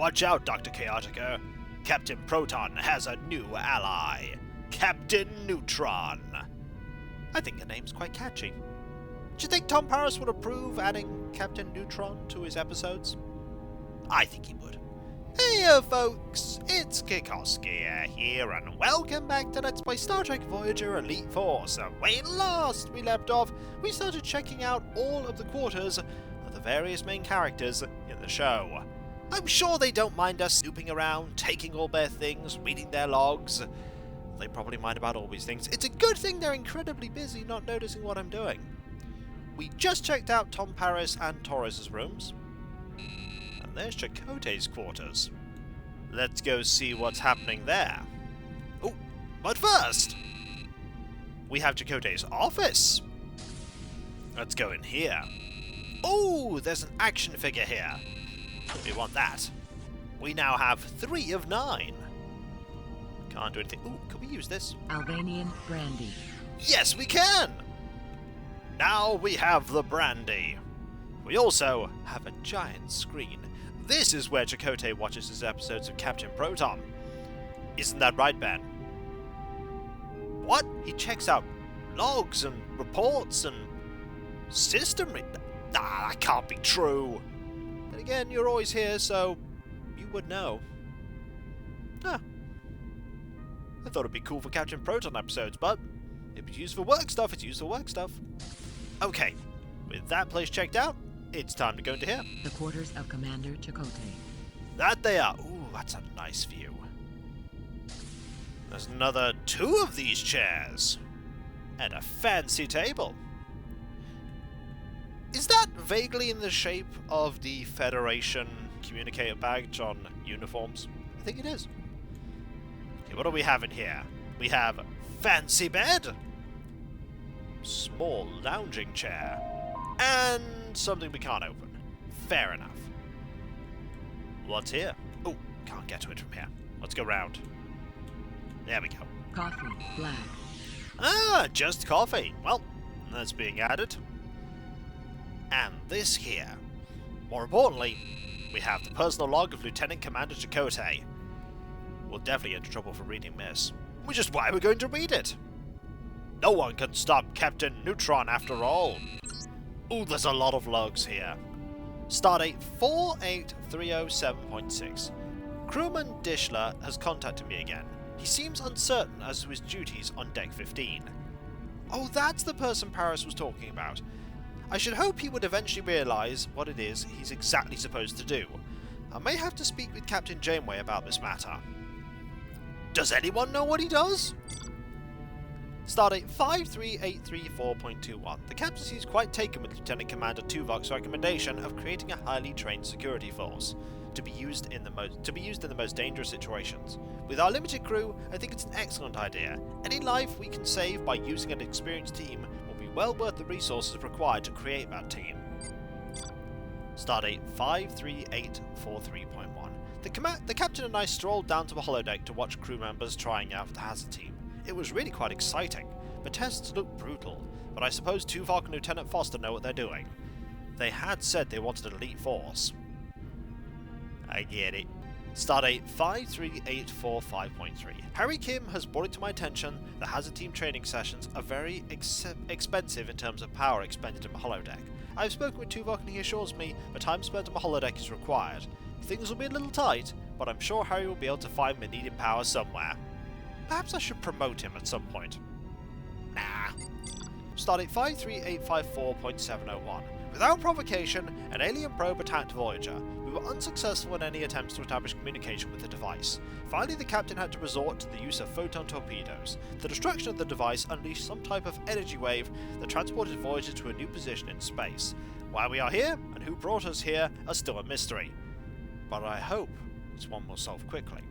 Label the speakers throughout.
Speaker 1: Watch out, Dr. Chaotica. Captain Proton has a new ally. Captain Neutron. I think the name's quite catchy. Do you think Tom Paris would approve adding Captain Neutron to his episodes? I think he would. Hey folks, it's Kikoskia here, and welcome back to Let's Play Star Trek Voyager Elite Force. When last we left off, we started checking out all of the quarters of the various main characters in the show. I'm sure they don't mind us snooping around, taking all their things, reading their logs. They probably mind about all these things. It's a good thing they're incredibly busy not noticing what I'm doing. We just checked out Tom Paris and Torres' rooms. And there's Chakotay's quarters. Let's go see what's happening there. Oh, but first, we have Chakotay's office. Let's go in here. Oh, there's an action figure here. We want that. We now have 3 of 9. Can't do anything. Ooh, can we use this?
Speaker 2: Albanian brandy.
Speaker 1: Yes, we can! Now we have the brandy. We also have a giant screen. This is where Chakotay watches his episodes of Captain Proton. Isn't that right, Ben? What? He checks out logs and reports and system that can't be true. Then again, you're always here, so you would know. Huh. I thought it'd be cool for Captain Proton episodes, but if it's used for work stuff, it's used for work stuff. Okay, with that place checked out, it's time to go into here.
Speaker 2: The quarters of Commander Chakotay.
Speaker 1: That they are. Ooh, that's a nice view. There's another 2 of these chairs. And a fancy table. Is that vaguely in the shape of the Federation communicator badge on uniforms? I think it is. Okay, what do we have in here? We have fancy bed, small lounging chair, and something we can't open. Fair enough. What's here? Oh, can't get to it from here. Let's go round. There we go.
Speaker 2: Coffee, black.
Speaker 1: Ah, just coffee. Well, that's being added. And this here. More importantly, we have the personal log of Lieutenant Commander Chakotay. We'll definitely get into trouble for reading this, which is why we're going to read it. No one can stop Captain Neutron after all. Ooh, there's a lot of logs here. Stardate 48307.6. Crewman Dishler has contacted me again. He seems uncertain as to his duties on Deck 15. Oh, that's the person Paris was talking about. I should hope he would eventually realise what it is he's exactly supposed to do. I may have to speak with Captain Janeway about this matter. Does anyone know what he does? Stardate 53834.21. The captain seems quite taken with Lieutenant Commander Tuvok's recommendation of creating a highly trained security force to be used in the most dangerous situations. With our limited crew, I think it's an excellent idea. Any life we can save by using an experienced team will be well worth the resources required to create that team. Stardate 53843.1. The captain and I strolled down to the holodeck to watch crew members trying out the hazard team. It was really quite exciting. The tests looked brutal, but I suppose Tuvok and Lieutenant Foster know what they're doing. They had said they wanted an elite force. I get it. Stardate 53845.3. Harry Kim has brought it to my attention the hazard team training sessions are very expensive in terms of power expended in the holodeck. I've spoken with Tuvok and he assures me the time spent on the holodeck is required. Things will be a little tight, but I'm sure Harry will be able to find the needed power somewhere. Perhaps I should promote him at some point. Nah. Stardate 53854.701. Without provocation, an alien probe attacked Voyager. We were unsuccessful in any attempts to establish communication with the device. Finally, the captain had to resort to the use of photon torpedoes. The destruction of the device unleashed some type of energy wave that transported Voyager to a new position in space. Why we are here, and who brought us here, are still a mystery. But I hope it's one we'll solve quickly.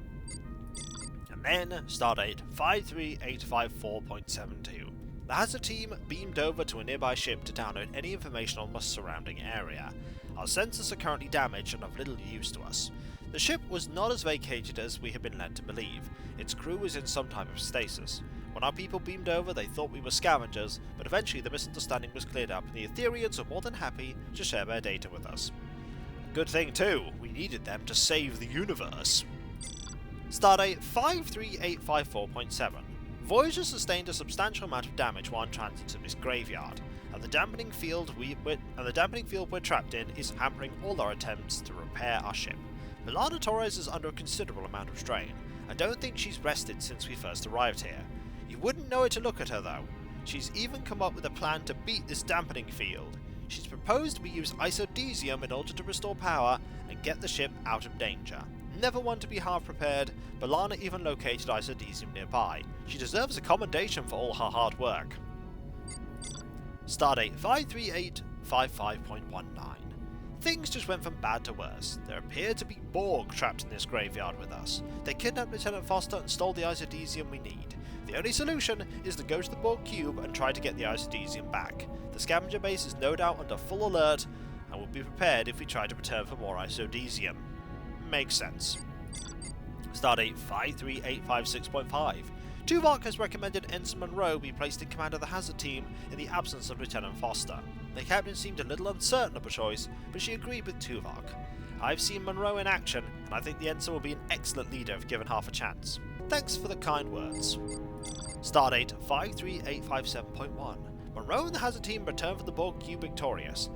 Speaker 1: And then, Stardate 53854.72. The hazard team beamed over to a nearby ship to download any information on the surrounding area. Our sensors are currently damaged and of little use to us. The ship was not as vacated as we had been led to believe. Its crew was in some type of stasis. When our people beamed over, they thought we were scavengers, but eventually the misunderstanding was cleared up and the Etherians were more than happy to share their data with us. Good thing too, we needed them to save the universe. Stardate 53854.7. Voyager sustained a substantial amount of damage while in transit to this graveyard, and the dampening field we're trapped in is hampering all our attempts to repair our ship. Milana Torres is under a considerable amount of strain. I don't think she's rested since we first arrived here. You wouldn't know it to look at her though. She's even come up with a plan to beat this dampening field. She's proposed we use isodesium in order to restore power and get the ship out of danger. Never one to be half prepared, Milana even located isodesium nearby. She deserves a commendation for all her hard work. Stardate 53855.19. Things just went from bad to worse. There appear to be Borg trapped in this graveyard with us. They kidnapped Lieutenant Foster and stole the isodesium we need. The only solution is to go to the Borg cube and try to get the isodesium back. The scavenger base is no doubt under full alert and will be prepared if we try to return for more isodesium. Makes sense. Stardate 53856.5. Tuvok has recommended Ensign Munro be placed in command of the hazard team in the absence of Lieutenant Foster. The captain seemed a little uncertain of the choice, but she agreed with Tuvok. I've seen Munro in action, and I think the ensign will be an excellent leader if given half a chance. Thanks for the kind words. Stardate 53857.1. Munro and the hazard team returned from the Borg cube victorious.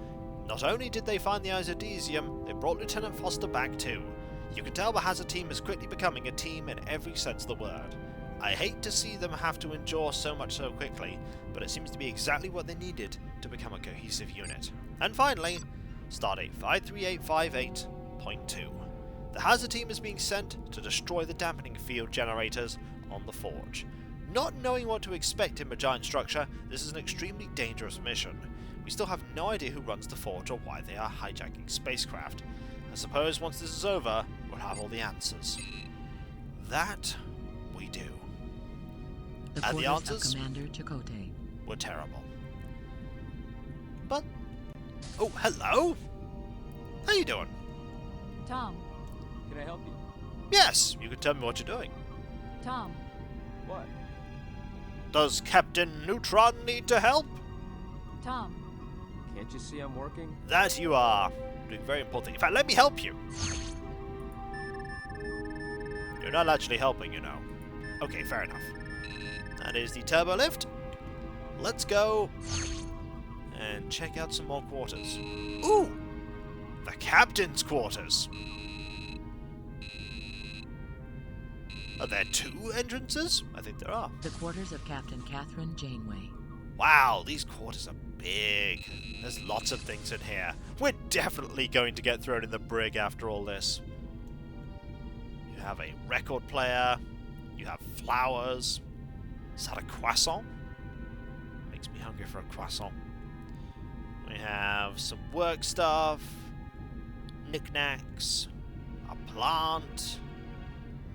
Speaker 1: Not only did they find the isodesium, they brought Lieutenant Foster back too. You can tell the hazard team is quickly becoming a team in every sense of the word. I hate to see them have to endure so much so quickly, but it seems to be exactly what they needed to become a cohesive unit. And finally, Stardate 53858.2. The hazard team is being sent to destroy the dampening field generators on the Forge. Not knowing what to expect in the giant structure, this is an extremely dangerous mission. We still have no idea who runs the Forge or why they are hijacking spacecraft. I suppose once this is over, we'll have all the answers. That we do. And the answers
Speaker 2: Commander Chakotay
Speaker 1: were terrible. But... oh, hello! How you doing?
Speaker 3: Tom.
Speaker 4: Can I help you?
Speaker 1: Yes, you can tell me what you're doing.
Speaker 3: Tom.
Speaker 4: What?
Speaker 1: Does Captain Neutron need to help?
Speaker 3: Tom.
Speaker 4: Can't you see I'm working?
Speaker 1: That you are. Doing very important thing. In fact, let me help you. You're not actually helping, you know. Okay, fair enough. That is the turbo lift. Let's go and check out some more quarters. Ooh! The captain's quarters. Are there two entrances? I think there are.
Speaker 2: The quarters of Captain Catherine Janeway.
Speaker 1: Wow, these quarters are big. There's lots of things in here. We're definitely going to get thrown in the brig after all this. You have a record player. You have flowers. Is that a croissant? Makes me hungry for a croissant. We have some work stuff. Knickknacks. A plant.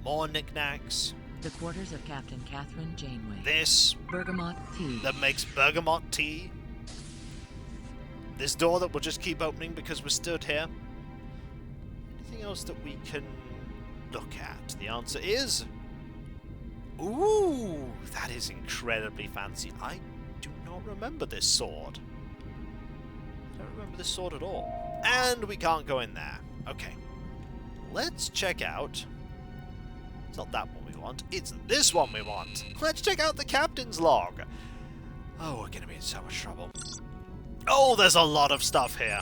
Speaker 1: More knickknacks.
Speaker 2: The quarters of Captain Catherine Janeway.
Speaker 1: This
Speaker 2: Bergamot tea.
Speaker 1: that makes bergamot tea. This door that will just keep opening because we're stood here. Anything else that we can look at? The answer is... ooh, that is incredibly fancy. I do not remember this sword. I don't remember this sword at all. And we can't go in there. Okay. Let's check out... it's not that one we want. It's this one we want. Let's check out the captain's log. Oh, we're going to be in so much trouble. Oh, there's a lot of stuff here.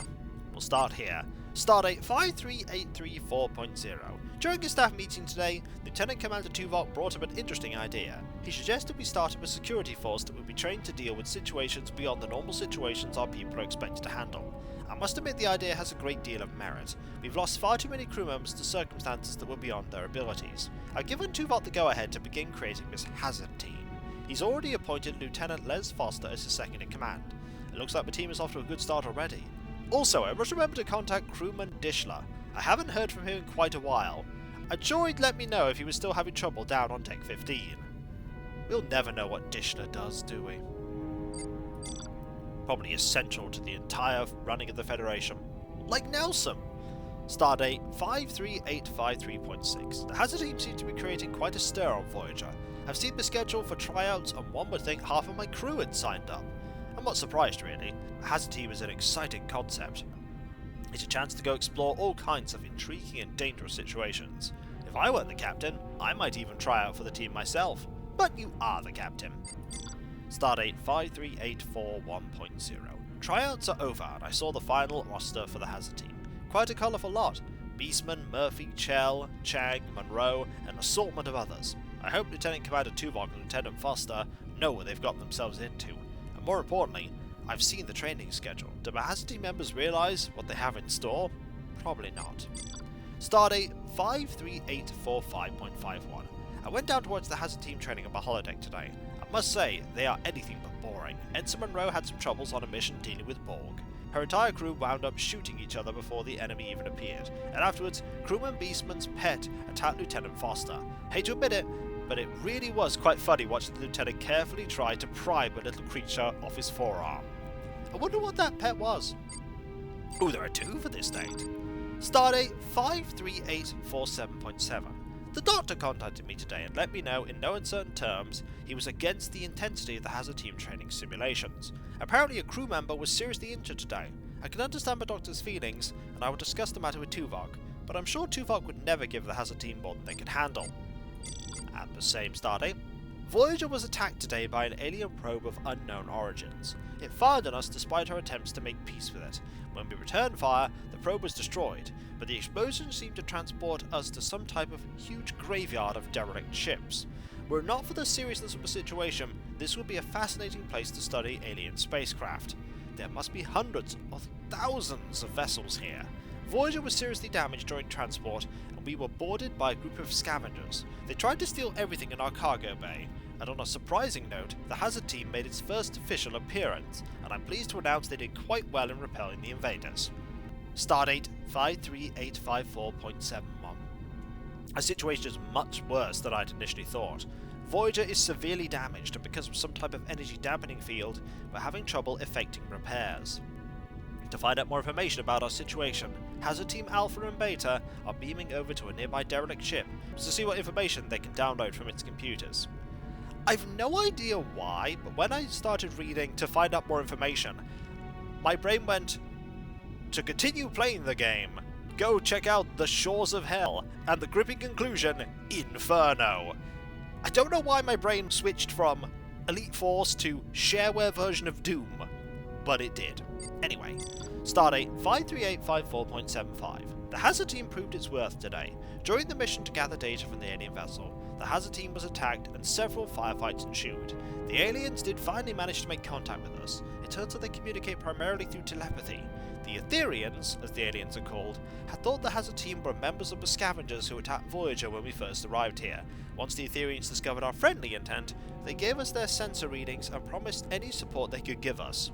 Speaker 1: We'll start here. Stardate 53834.0. During a staff meeting today, Lieutenant Commander Tuvok brought up an interesting idea. He suggested we start up a security force that would be trained to deal with situations beyond the normal situations our people are expected to handle. I must admit the idea has a great deal of merit. We've lost far too many crew members to circumstances that were beyond their abilities. I've given Tuvok the go-ahead to begin creating this hazard team. He's already appointed Lieutenant Les Foster as his second in command. It looks like the team is off to a good start already. Also, I must remember to contact crewman Dishler. I haven't heard from him in quite a while. I'd sure he'd let me know if he was still having trouble down on Deck 15. We'll never know what Dishler does, do we? Probably essential to the entire running of the Federation. Like Nelson! Stardate 53853.6. The hazard team seems to be creating quite a stir on Voyager. I've seen the schedule for tryouts and one would think half of my crew had signed up. I'm not surprised really. The hazard team is an exciting concept. It's a chance to go explore all kinds of intriguing and dangerous situations. If I weren't the captain, I might even try out for the team myself. But you are the captain. Stardate 53841.0. Tryouts are over and I saw the final roster for the Hazard team. Quite a colourful lot. Beastman, Murphy, Chell, Chang, Munro, and an assortment of others. I hope Lieutenant Commander Tuvok and Lieutenant Foster know what they've gotten themselves into. And more importantly, I've seen the training schedule. Do my Hazard team members realise what they have in store? Probably not. Stardate 53845.51. I went down to watch the Hazard team training on my holodeck today. I must say, they are anything but boring. Ensign Munro had some troubles on a mission dealing with Borg. Her entire crew wound up shooting each other before the enemy even appeared, and afterwards, crewman Beastman's pet attacked Lieutenant Foster. Hate to admit it, but it really was quite funny watching the lieutenant carefully try to pry a little creature off his forearm. I wonder what that pet was. Oh, there are two for this date. Stardate 53847.7. The doctor contacted me today and let me know in no uncertain terms he was against the intensity of the Hazard team training simulations. Apparently a crew member was seriously injured today. I can understand my doctor's feelings and I will discuss the matter with Tuvok, but I'm sure Tuvok would never give the Hazard team more than they could handle. At the same stardate, Voyager was attacked today by an alien probe of unknown origins. It fired on us despite our attempts to make peace with it. When we returned fire, the probe was destroyed, but the explosion seemed to transport us to some type of huge graveyard of derelict ships. Were it not for the seriousness of the situation, this would be a fascinating place to study alien spacecraft. There must be hundreds or thousands of vessels here. Voyager was seriously damaged during transport, and we were boarded by a group of scavengers. They tried to steal everything in our cargo bay, and on a surprising note, the Hazard team made its first official appearance, and I'm pleased to announce they did quite well in repelling the invaders. Stardate 53854.71. Our situation is much worse than I'd initially thought. Voyager is severely damaged, and because of some type of energy dampening field, we're having trouble effecting repairs. To find out more information about our situation, Hazard Team Alpha and Beta are beaming over to a nearby derelict ship to see what information they can download from its computers. I've no idea why, but when I started reading to find out more information, my brain went, to continue playing the game, go check out The Shores of Hell, and the gripping conclusion, Inferno. I don't know why my brain switched from Elite Force to shareware version of Doom, but it did. Anyway, Stardate 53854.75. The Hazard team proved its worth today. During the mission to gather data from the alien vessel, the Hazard team was attacked and several firefights ensued. The aliens did finally manage to make contact with us. It turns out they communicate primarily through telepathy. The Etherians, as the aliens are called, had thought the Hazard team were members of the scavengers who attacked Voyager when we first arrived here. Once the Etherians discovered our friendly intent, they gave us their sensor readings and promised any support they could give us.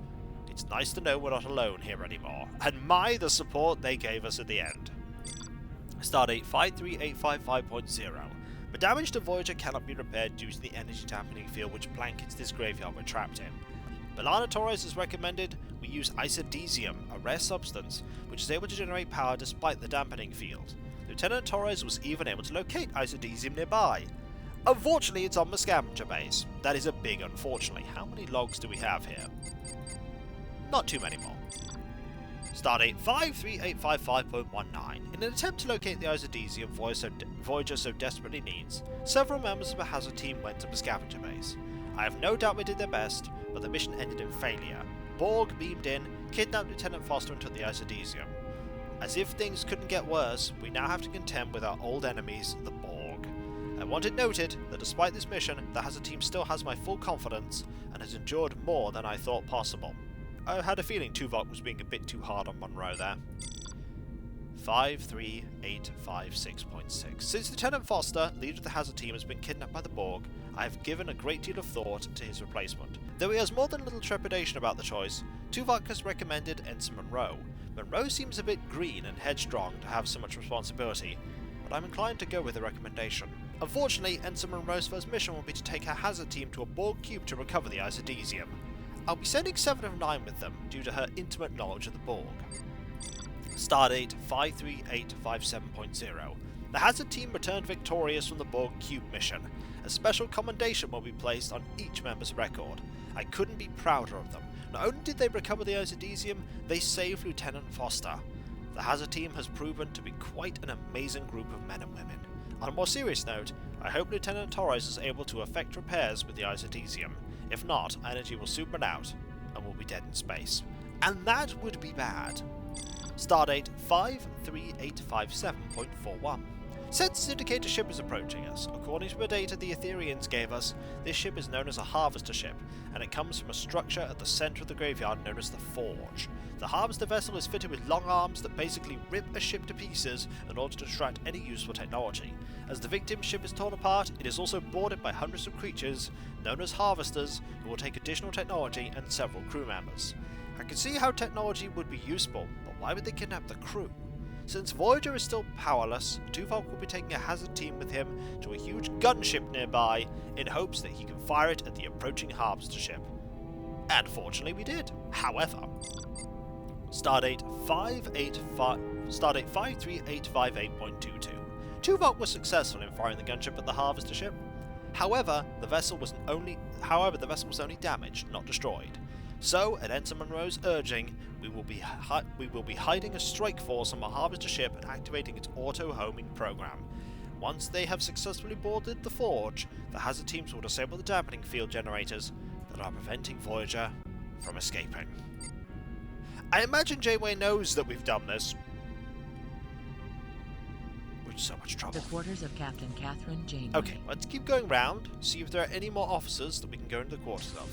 Speaker 1: It's nice to know we're not alone here anymore, and the support they gave us at the end. Stardate 53855.0. The damage to Voyager cannot be repaired due to the energy dampening field which blankets this graveyard we're trapped in. Milana Torres has recommended we use isodesium, a rare substance, which is able to generate power despite the dampening field. Lieutenant Torres was even able to locate isodesium nearby. Unfortunately, it's on the scavenger base. That is a big unfortunately. How many logs do we have here? Not too many more. Stardate 53855.19. In an attempt to locate the isodesium Voyager so desperately needs, several members of the Hazard team went to the scavenger base. I have no doubt they did their best, but the mission ended in failure. Borg beamed in, kidnapped Lieutenant Foster and took the isodesium. As if things couldn't get worse, we now have to contend with our old enemies, the Borg. I want it noted that despite this mission, the Hazard team still has my full confidence and has endured more than I thought possible. I had a feeling Tuvok was being a bit too hard on Munro there. 53856.6. Since Lieutenant Foster, leader of the Hazard team, has been kidnapped by the Borg, I have given a great deal of thought to his replacement. Though he has more than a little trepidation about the choice, Tuvok has recommended Ensign Munro. Munro seems a bit green and headstrong to have so much responsibility, but I'm inclined to go with the recommendation. Unfortunately, Ensign Munro's first mission will be to take her Hazard team to a Borg cube to recover the isodesium. I'll be sending 7 of 9 with them due to her intimate knowledge of the Borg. Stardate 53857.0. The Hazard team returned victorious from the Borg cube mission. A special commendation will be placed on each member's record. I couldn't be prouder of them. Not only did they recover the isodesium, they saved Lieutenant Foster. The hazard team has proven to be quite an amazing group of men and women. On a more serious note, I hope Lieutenant Torres is able to effect repairs with the isotesium. If not, energy will soon run out, and we'll be dead in space. And that would be bad. Stardate 53857.41. Census indicator ship is approaching us. According to the data the Etherians gave us, this ship is known as a harvester ship, and it comes from a structure at the centre of the graveyard known as the Forge. The harvester vessel is fitted with long arms that basically rip a ship to pieces in order to extract any useful technology. As the victim ship is torn apart, it is also boarded by hundreds of creatures, known as harvesters, who will take additional technology and several crew members. I can see how technology would be useful, but why would they kidnap the crew? Since Voyager is still powerless, Tuvok will be taking a hazard team with him to a huge gunship nearby in hopes that he can fire it at the approaching harvester ship. And fortunately we did. However, Stardate 53858.22. Tuvok was successful in firing the gunship at the harvester ship. However, the vessel was only damaged, not destroyed. So, at Ensign Munro's urging, we will be hiding a strike force on the harvester ship and activating its auto-homing program. Once they have successfully boarded the Forge, the hazard teams will disable the dampening field generators that are preventing Voyager from escaping. I imagine Janeway knows that we've done this. We're in so much trouble.
Speaker 2: The quarters of Captain Catherine Janeway.
Speaker 1: Okay, let's keep going round, see if there are any more officers that we can go into the quarters of.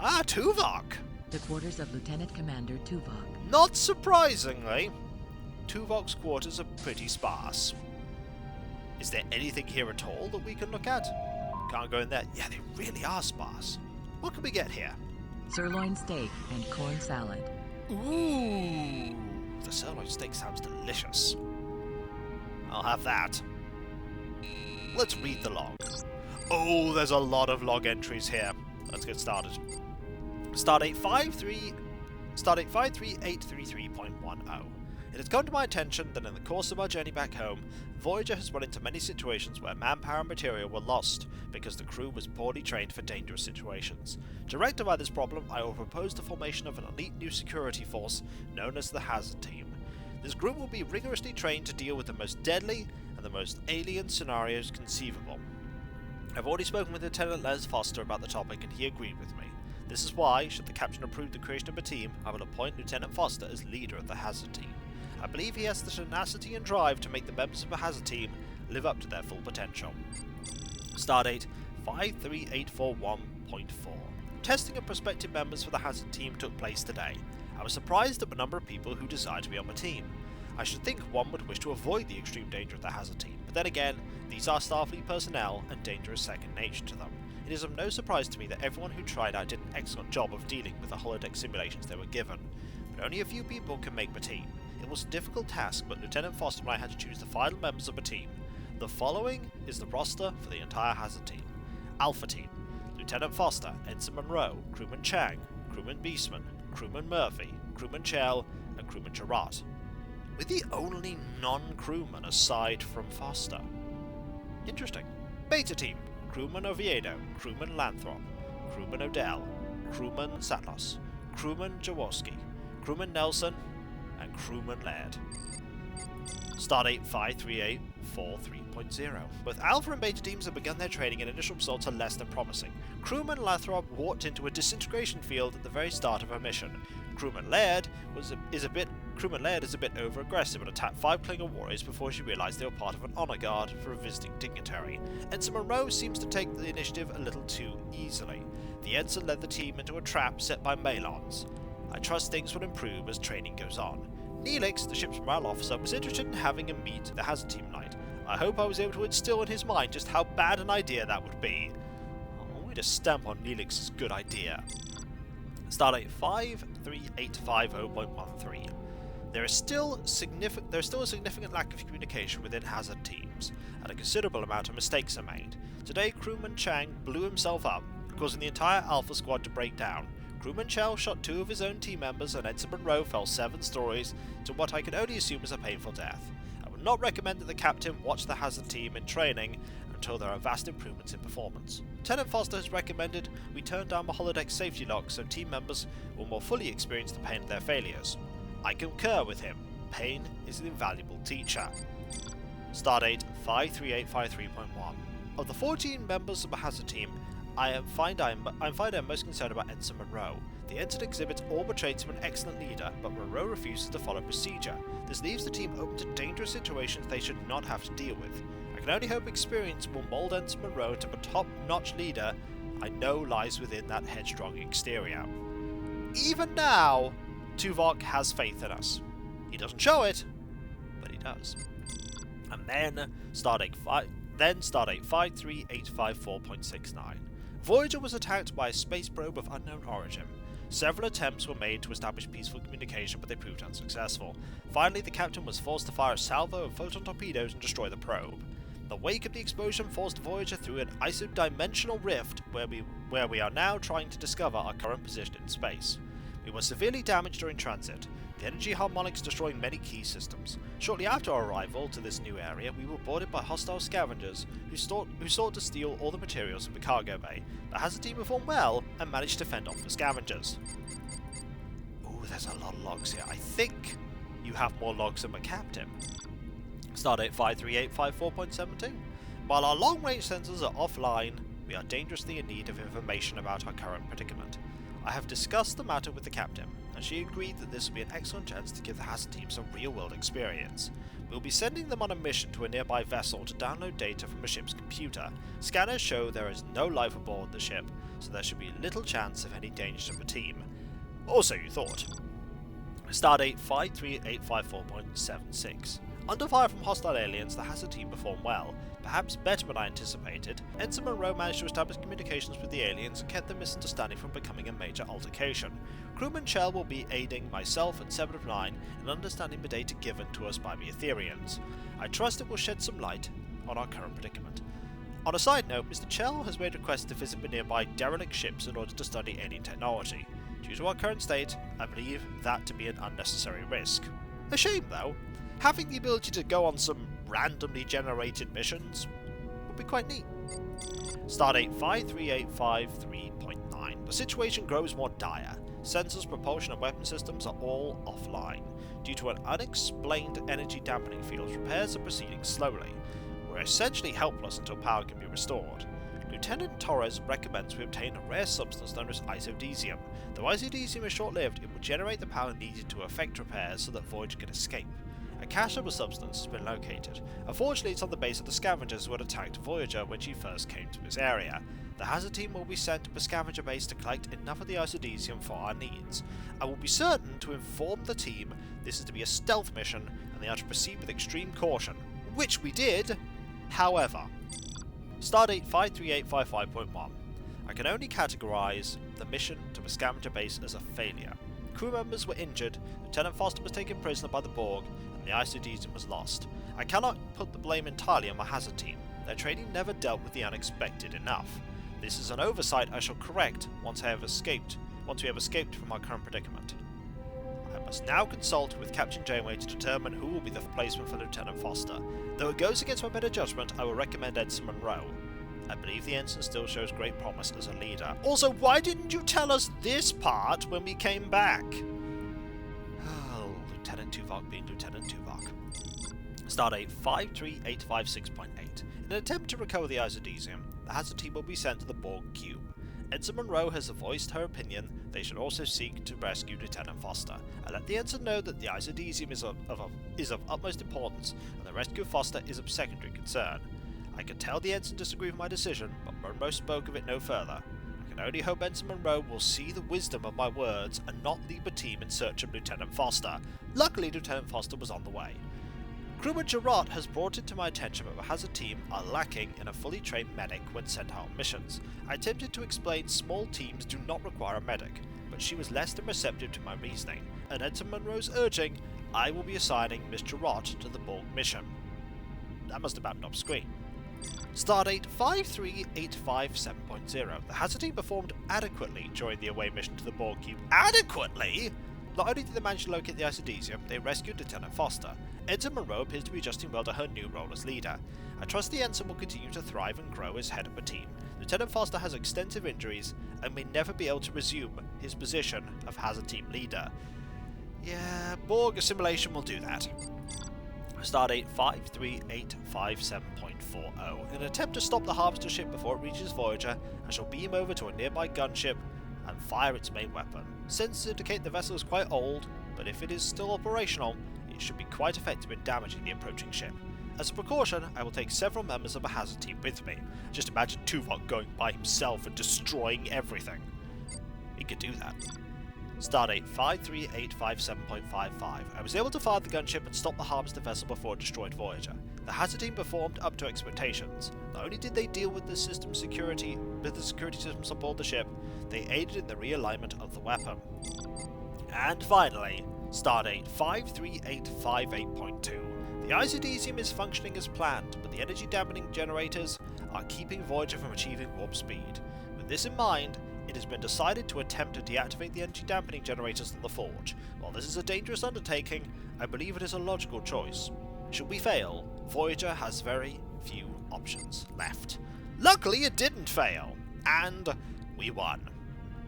Speaker 1: Ah, Tuvok!
Speaker 2: The quarters of Lieutenant Commander Tuvok.
Speaker 1: Not surprisingly, Tuvok's quarters are pretty sparse. Is there anything here at all that we can look at? Can't go in there. Yeah, they really are sparse. What can we get here?
Speaker 2: Sirloin steak and corn salad.
Speaker 1: Ooh, the sirloin steak sounds delicious. I'll have that. Let's read the log. Oh, there's a lot of log entries here. Let's get started. Stardate 53833.10. It has come to my attention that in the course of our journey back home, Voyager has run into many situations where manpower and material were lost because the crew was poorly trained for dangerous situations. To rectify this problem, I will propose the formation of an elite new security force known as the Hazard Team. This group will be rigorously trained to deal with the most deadly and the most alien scenarios conceivable. I've already spoken with Lieutenant Les Foster about the topic and he agreed with me. This is why, should the Captain approve the creation of a team, I will appoint Lieutenant Foster as leader of the Hazard Team. I believe he has the tenacity and drive to make the members of the Hazard Team live up to their full potential. Stardate 53841.4. Testing of prospective members for the Hazard Team took place today. I was surprised at the number of people who desired to be on the team. I should think one would wish to avoid the extreme danger of the Hazard Team, but then again, these are Starfleet personnel and danger is second nature to them. It is of no surprise to me that everyone who tried out did an excellent job of dealing with the holodeck simulations they were given, but only a few people can make the team. It was a difficult task, but Lieutenant Foster and I had to choose the final members of the team. The following is the roster for the entire Hazard Team. Alpha Team: Lieutenant Foster, Ensign Munro, Crewman Chang, Crewman Beastman, Crewman Murphy, Crewman Chell, and Crewman Charat, with the only non-crewman aside from Foster. Interesting. Beta Team: Crewman Oviedo, Crewman Lathrop, Crewman Odell, Crewman Satlos, Crewman Jaworski, Crewman Nelson, and Crewman Laird. Stardate 53843.0. Both Alpha and Beta teams have begun their training and initial results are less than promising. Crewman Lathrop walked into a disintegration field at the very start of her mission. Crewman Laird is a bit over-aggressive and attacked 5 Klingon warriors before she realised they were part of an honour guard for a visiting dignitary. Ensign Munro seems to take the initiative a little too easily. The Ensign led the team into a trap set by Malons. I trust things will improve as training goes on. Neelix, the ship's morale officer, was interested in having a meet the Hazard Team night. I hope I was able to instill in his mind just how bad an idea that would be. I want to stamp on Neelix's good idea. Stardate 53850.13. There is still a significant lack of communication within Hazard teams, and a considerable amount of mistakes are made. Today, Crewman Chang blew himself up, causing the entire Alpha squad to break down. Crewman Chell shot 2 of his own team members, and Ensign Munro fell 7 stories to what I can only assume is a painful death. I would not recommend that the captain watch the Hazard team in training until there are vast improvements in performance. Lieutenant Foster has recommended we turn down the holodeck safety lock so team members will more fully experience the pain of their failures. I concur with him. Pain is an invaluable teacher. Stardate 53853.1. Of the 14 members of the Hazard team, I find I'm most concerned about Ensign Munro. The ensign exhibits all the traits of an excellent leader, but Munro refuses to follow procedure. This leaves the team open to dangerous situations they should not have to deal with. I can only hope experience will mould Ensign Munro into the top-notch leader I know lies within that headstrong exterior. Even now, Tuvok has faith in us. He doesn't show it, but he does. And then Stardate 53854.69. Voyager was attacked by a space probe of unknown origin. Several attempts were made to establish peaceful communication, but they proved unsuccessful. Finally, the captain was forced to fire a salvo of photon torpedoes and destroy the probe. The wake of the explosion forced Voyager through an isodimensional rift where we are now trying to discover our current position in space. We were severely damaged during transit, the energy harmonics destroying many key systems. Shortly after our arrival to this new area, we were boarded by hostile scavengers who sought to steal all the materials from the cargo bay. The Hazard team performed well and managed to fend off the scavengers. Ooh, there's a lot of logs here. I think you have more logs than the captain. Stardate 53854.17. While our long-range sensors are offline, we are dangerously in need of information about our current predicament. I have discussed the matter with the captain, and she agreed that this would be an excellent chance to give the Hazard team some real-world experience. We'll be sending them on a mission to a nearby vessel to download data from the ship's computer. Scanners show there is no life aboard the ship, so there should be little chance of any danger to the team. Or so you thought. Stardate 53854.76. Under fire from hostile aliens, the Hazard team performed well, perhaps better than I anticipated. Ensign Munro managed to establish communications with the aliens and kept the misunderstanding from becoming a major altercation. Crewman Chell will be aiding myself and 7 of 9 in understanding the data given to us by the Etherians. I trust it will shed some light on our current predicament. On a side note, Mr. Chell has made requests to visit the nearby derelict ships in order to study alien technology. Due to our current state, I believe that to be an unnecessary risk. A shame though. Having the ability to go on some randomly generated missions would be quite neat. Stardate 53853.9. The situation grows more dire. Sensors, propulsion and weapon systems are all offline. Due to an unexplained energy dampening field, repairs are proceeding slowly. We're essentially helpless until power can be restored. Lieutenant Torres recommends we obtain a rare substance known as isodesium. Though isodesium is short-lived, it will generate the power needed to effect repairs so that Voyager can escape. A cache of the substance has been located. Unfortunately, it's on the base of the scavengers who had attacked Voyager when she first came to this area. The Hazard team will be sent to the scavenger base to collect enough of the isodesium for our needs. I will be certain to inform the team this is to be a stealth mission and they are to proceed with extreme caution, which we did, however. Stardate 53855.1. I can only categorize the mission to the scavenger base as a failure. Crew members were injured, Lieutenant Foster was taken prisoner by the Borg, and the isodesium was lost. I cannot put the blame entirely on the Hazard team. Their training never dealt with the unexpected enough. This is an oversight I shall correct once we have escaped from our current predicament. I must now consult with Captain Janeway to determine who will be the replacement for Lieutenant Foster. Though it goes against my better judgment, I will recommend Ensign Munro. I believe the ensign still shows great promise as a leader. Also, why didn't you tell us this part when we came back? Oh, Lieutenant Tuvok being Lieutenant Tuvok. Stardate 53856.8. In an attempt to recover the isodesium, the Hazard team will be sent to the Borg cube. Ensign Munro has voiced her opinion they should also seek to rescue Lieutenant Foster. I let the ensign know that the isodesium is of utmost importance, and the rescue of Foster is of secondary concern. I could tell the ensign disagreed with my decision, but Munro spoke of it no further. I can only hope Ensign Munro will see the wisdom of my words and not leave the team in search of Lieutenant Foster. Luckily, Lieutenant Foster was on the way. Crewman Jarrett has brought it to my attention that the Hazard team are lacking in a fully trained medic when sent out on missions. I attempted to explain small teams do not require a medic, but she was less than receptive to my reasoning, and Ensign Munro's urging, I will be assigning Miss Jarrett to the Borg mission. That must have happened off screen. Stardate 53857.0. The Hazard team performed adequately during the away mission to the Borg cube. Adequately? Not only did they manage to locate the isodesium, they rescued Lieutenant Foster. Ensign Munro appears to be adjusting well to her new role as leader. I trust the ensign will continue to thrive and grow as head of the team. Lieutenant Foster has extensive injuries and may never be able to resume his position of Hazard team leader. Yeah, Borg assimilation will do that. Stardate 53857.40. In an attempt to stop the harvester ship before it reaches Voyager, I shall beam over to a nearby gunship and fire its main weapon. Sensors indicate the vessel is quite old, but if it is still operational, it should be quite effective in damaging the approaching ship. As a precaution, I will take several members of a hazard team with me. Just imagine Tuvok going by himself and destroying everything. He could do that. Stardate 53857.55. I was able to fire the gunship and stop the harvester vessel before it destroyed Voyager. The hazard team performed up to expectations. Not only did they deal with the security systems aboard the ship, they aided in the realignment of the weapon. And finally, Stardate 53858.2. The isodesium is functioning as planned, but the energy dampening generators are keeping Voyager from achieving warp speed. With this in mind, it has been decided to attempt to deactivate the energy dampening generators on the Forge. While this is a dangerous undertaking, I believe it is a logical choice. Should we fail, Voyager has very few options left. Luckily it didn't fail, and we won.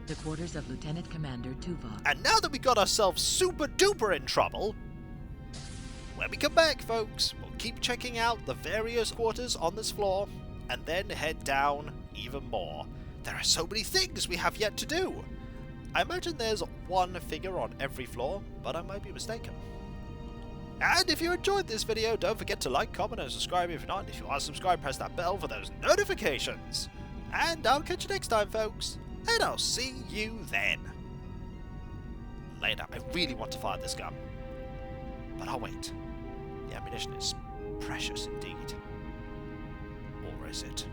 Speaker 2: The quarters of Lieutenant Commander Tuvok.
Speaker 1: And now that we got ourselves super duper in trouble, when we come back, folks, we'll keep checking out the various quarters on this floor, and then head down even more. There are so many things we have yet to do. I imagine there's one figure on every floor, but I might be mistaken. And if you enjoyed this video, don't forget to like, comment, and subscribe if you're not. If you are subscribed, press that bell for those notifications. And I'll catch you next time, folks. And I'll see you then. Later. I really want to fire this gun. But I'll wait. The ammunition is precious indeed. Or is it?